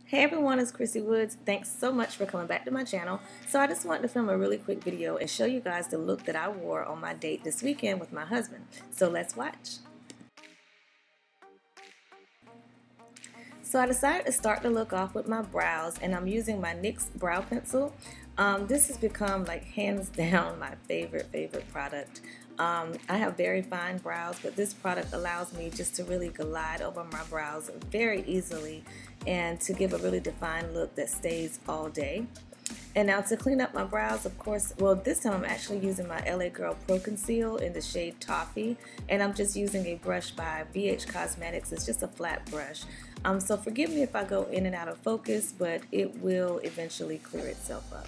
Hey everyone, it's Chrissy Woods. Thanks so much for coming back to my channel. So I just wanted to film a really quick video and show you guys the look that I wore on my date this weekend with my husband. So let's watch. So I decided to start the look off with my brows, and I'm using my NYX brow pencil. This has become like hands down my favorite product. I have very fine brows, but this product allows me just to really glide over my brows very easily and to give a really defined look that stays all day. And now to clean up my brows, of course, well, this time I'm actually using my LA Girl Pro Conceal in the shade Toffee, and I'm just using a brush by BH Cosmetics. It's just a flat brush. So forgive me if I go in and out of focus, but it will eventually clear itself up.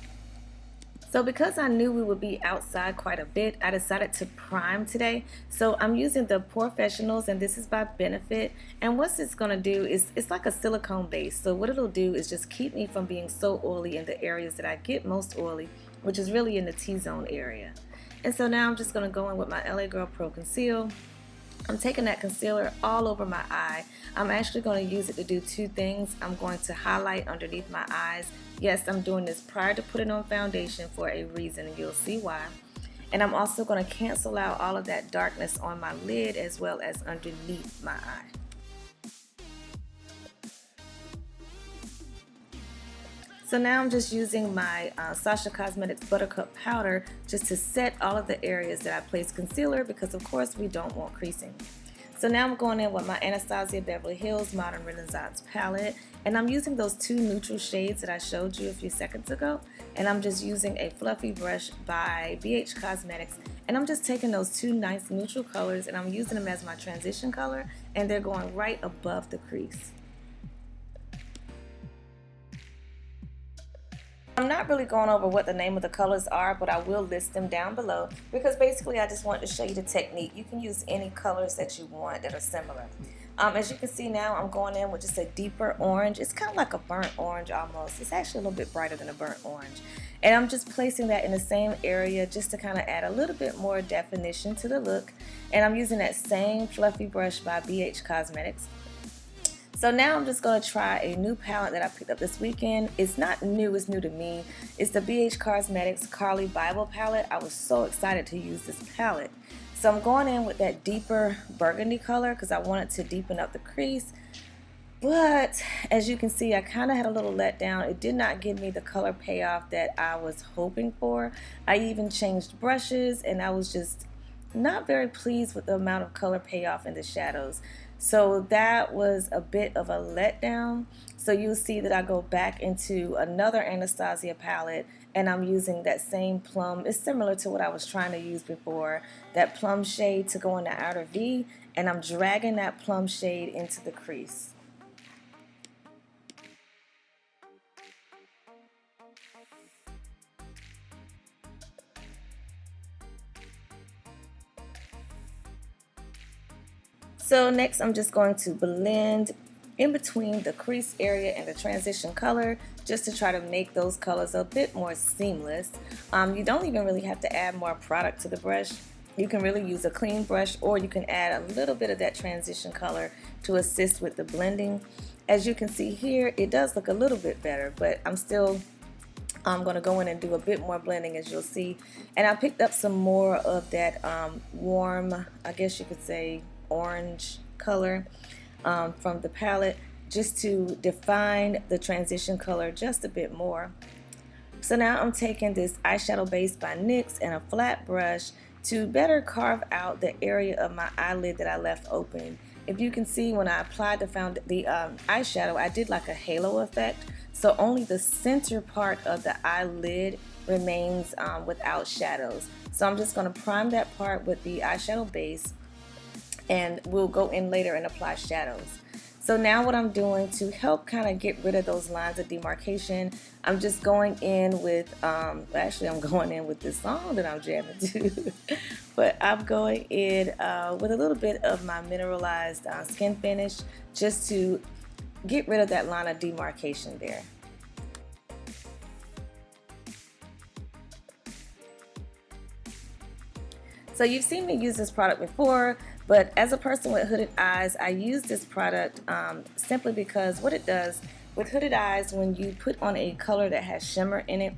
So because I knew we would be outside quite a bit, I decided to prime today. So I'm using the Professionals, and this is by Benefit. And what it's going to do is, it's like a silicone base. So what it'll do is just keep me from being so oily in the areas that I get most oily, which is really in the T-zone area. And so now I'm just going to go in with my LA Girl Pro Conceal. I'm taking that concealer all over my eye. I'm actually going to use it to do two things. I'm going to highlight underneath my eyes. Yes, I'm doing this prior to putting on foundation for a reason, and you'll see why. And I'm also going to cancel out all of that darkness on my lid as well as underneath my eye. So now I'm just using my Sasha Cosmetics Buttercup Powder just to set all of the areas that I place concealer, because of course we don't want creasing. So now I'm going in with my Anastasia Beverly Hills Modern Renaissance palette, and I'm using those two neutral shades that I showed you a few seconds ago, and I'm just using a fluffy brush by BH Cosmetics, and I'm just taking those two nice neutral colors and I'm using them as my transition color, and they're going right above the crease. I'm not really going over what the name of the colors are, but I will list them down below, because basically I just wanted to show you the technique. You can use any colors that you want that are similar. As you can see now, I'm going in with just a deeper orange. It's kind of like a burnt orange almost. It's actually a little bit brighter than a burnt orange. And I'm just placing that in the same area just to kind of add a little bit more definition to the look. And I'm using that same fluffy brush by BH Cosmetics. So now I'm just going to try a new palette that I picked up this weekend. It's not new, it's new to me. It's the BH Cosmetics Carly Bible palette. I was so excited to use this palette. So I'm going in with that deeper burgundy color because I wanted to deepen up the crease. But as you can see, I kind of had a little letdown. It did not give me the color payoff that I was hoping for. I even changed brushes, and I was just not very pleased with the amount of color payoff in the shadows. So that was a bit of a letdown. So you'll see that I go back into another Anastasia palette, and I'm using that same plum. It's similar to what I was trying to use before, that plum shade to go in the outer V, and I'm dragging that plum shade into the crease. So next I'm just going to blend in between the crease area and the transition color just to try to make those colors a bit more seamless. You don't even really have to add more product to the brush. You can really use a clean brush, or you can add a little bit of that transition color to assist with the blending. As you can see here, it does look a little bit better, but I'm going to go in and do a bit more blending, as you'll see. And I picked up some more of that warm, I guess you could say, orange color from the palette, just to define the transition color just a bit more. So now I'm taking this eyeshadow base by NYX and a flat brush to better carve out the area of my eyelid that I left open. If you can see, when I applied the eyeshadow, I did like a halo effect, so only the center part of the eyelid remains without shadows. So I'm just going to prime that part with the eyeshadow base, and we'll go in later and apply shadows. So now what I'm doing to help kind of get rid of those lines of demarcation, I'm just going in with, actually I'm going in with this song that I'm jamming to, but I'm going in with a little bit of my mineralized skin finish just to get rid of that line of demarcation there. So you've seen me use this product before, but as a person with hooded eyes, I use this product simply because what it does, with hooded eyes, when you put on a color that has shimmer in it,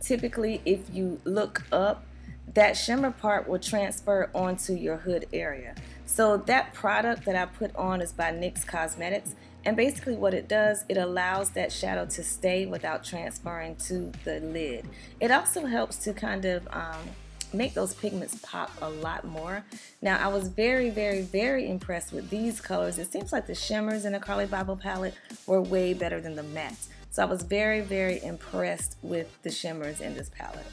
typically if you look up, that shimmer part will transfer onto your hood area. So that product that I put on is by NYX Cosmetics, and basically what it does, it allows that shadow to stay without transferring to the lid. It also helps to kind of make those pigments pop a lot more. Now I was very impressed with these colors. It seems like the shimmers in the Carli Bybel palette were way better than the mattes. So I was very impressed with the shimmers in this palette.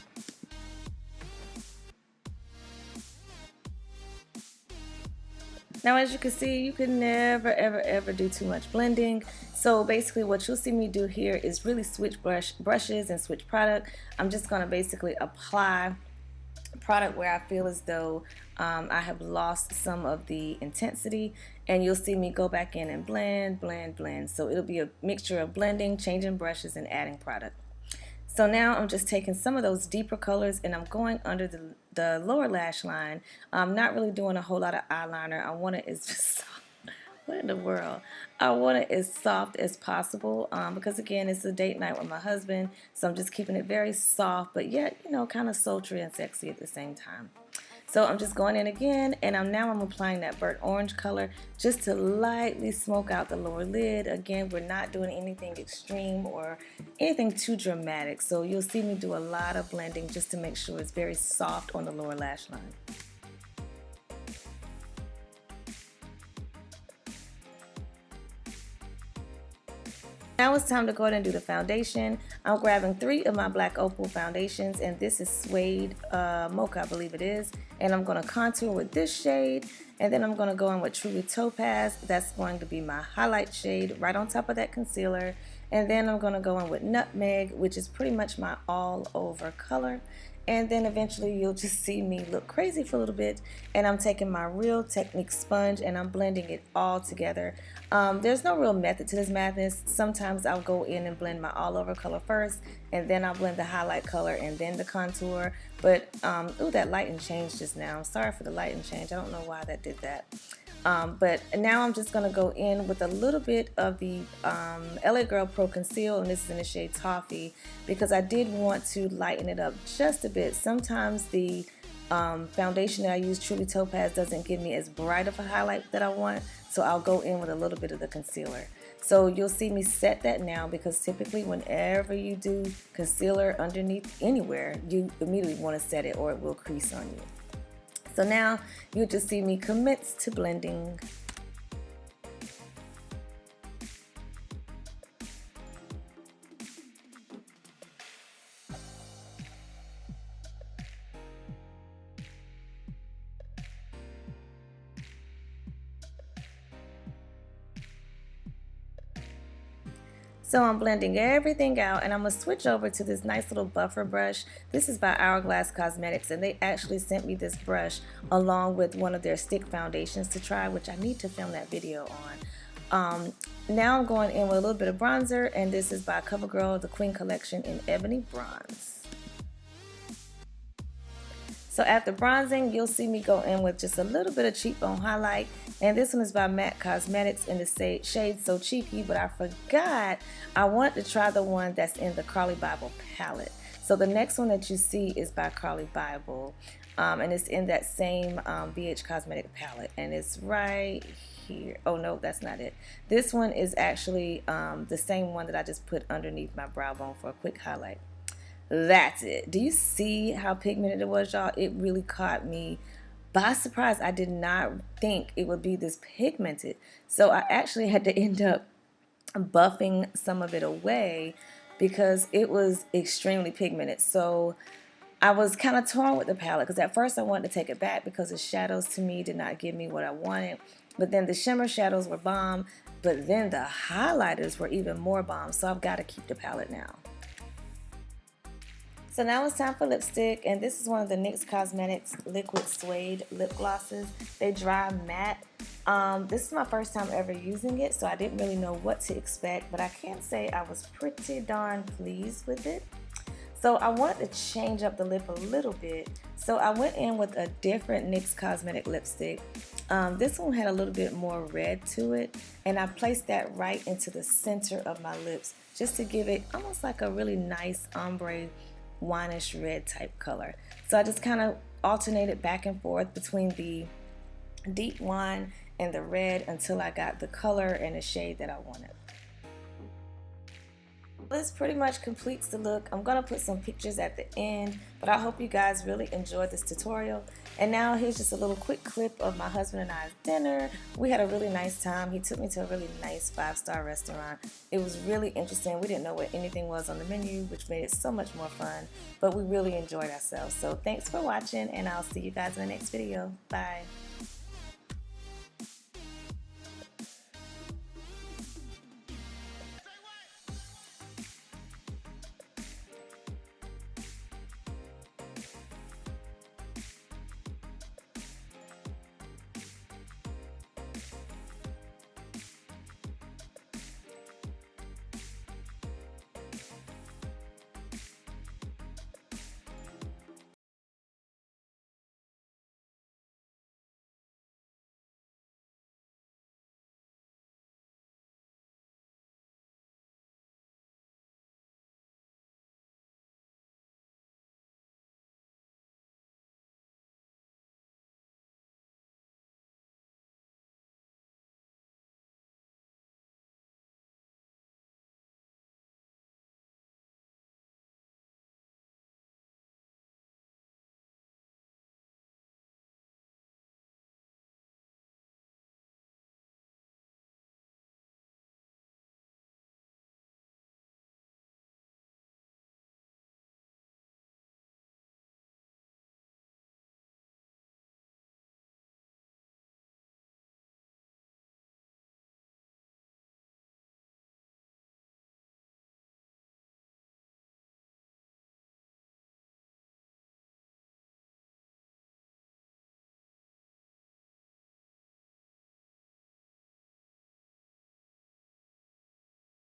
Now as you can see, you can never ever do too much blending. So basically what you'll see me do here is really switch brushes and switch product. I'm just going to basically apply product where I feel as though I have lost some of the intensity, and you'll see me go back in and blend. So it'll be a mixture of blending, changing brushes, and adding product. So now I'm just taking some of those deeper colors and I'm going under the lower lash line. I'm not really doing a whole lot of eyeliner. I want it as just what in the world? I want it as soft as possible because again, it's a date night with my husband, so I'm just keeping it very soft, but yet, you know, kind of sultry and sexy at the same time. So I'm just going in again, and now I'm applying that burnt orange color just to lightly smoke out the lower lid. Again, we're not doing anything extreme or anything too dramatic, so you'll see me do a lot of blending just to make sure it's very soft on the lower lash line. Now it's time to go ahead and do the foundation. I'm grabbing 3 of my black Opal foundations, and this is Suede Mocha, I believe it is. And I'm going to contour with this shade, and then I'm going to go in with Truly Topaz. That's going to be my highlight shade right on top of that concealer. And then I'm going to go in with Nutmeg, which is pretty much my all over color. And then eventually you'll just see me look crazy for a little bit, and I'm taking my Real Technique sponge and I'm blending it all together. There's no real method to this madness. Sometimes I'll go in and blend my all over color first, and then I'll blend the highlight color and then the contour. But ooh, that lighting changed just now. I'm sorry for the lighting change. I don't know why that did that. But now I'm just going to go in with a little bit of the LA Girl Pro Conceal, and this is in the shade Toffee, because I did want to lighten it up just a bit. Sometimes the foundation that I use, Truly Topaz, doesn't give me as bright of a highlight that I want, so I'll go in with a little bit of the concealer. So you'll see me set that now, because typically whenever you do concealer underneath anywhere, you immediately want to set it or it will crease on you. So now you'll just see me commit to blending. So I'm blending everything out, and I'm going to switch over to this nice little buffer brush. This is by Hourglass Cosmetics, and they actually sent me this brush along with one of their stick foundations to try, which I need to film that video on. Now I'm going in with a little bit of bronzer, and this is by CoverGirl, the Queen Collection in Ebony Bronze. So after bronzing, you'll see me go in with just a little bit of cheekbone highlight. And this one is by MAC Cosmetics in the shade So Cheeky, but I forgot I want to try the one that's in the Carli Bybel palette. So the next one that you see is by Carli Bybel, and it's in that same BH Cosmetic palette, and it's right here. Oh no, that's not it. This one is actually the same one that I just put underneath my brow bone for a quick highlight. That's it. Do you see how pigmented it was, y'all? It really caught me by surprise. I did not think it would be this pigmented. So I actually had to end up buffing some of it away because it was extremely pigmented. So I was kind of torn with the palette, because at first I wanted to take it back because the shadows to me did not give me what I wanted. But then the shimmer shadows were bomb, but then the highlighters were even more bomb. So I've got to keep the palette now. So now it's time for lipstick, and this is one of the NYX Cosmetics Liquid Suede lip glosses. They dry matte. This is my first time ever using it, so I didn't really know what to expect, but I can say I was pretty darn pleased with it. So I wanted to change up the lip a little bit. So I went in with a different NYX Cosmetic lipstick. This one had a little bit more red to it, and I placed that right into the center of my lips just to give it almost like a really nice ombre wineish red type color. So I just kind of alternated back and forth between the deep wine and the red until I got the color and the shade that I wanted. This pretty much completes the look. I'm going to put some pictures at the end, but I hope you guys really enjoyed this tutorial. And now here's just a little quick clip of my husband and I's dinner. We had a really nice time. He took me to a really nice 5-star restaurant. It was really interesting. We didn't know what anything was on the menu, which made it so much more fun, but we really enjoyed ourselves. So thanks for watching, and I'll see you guys in the next video. Bye.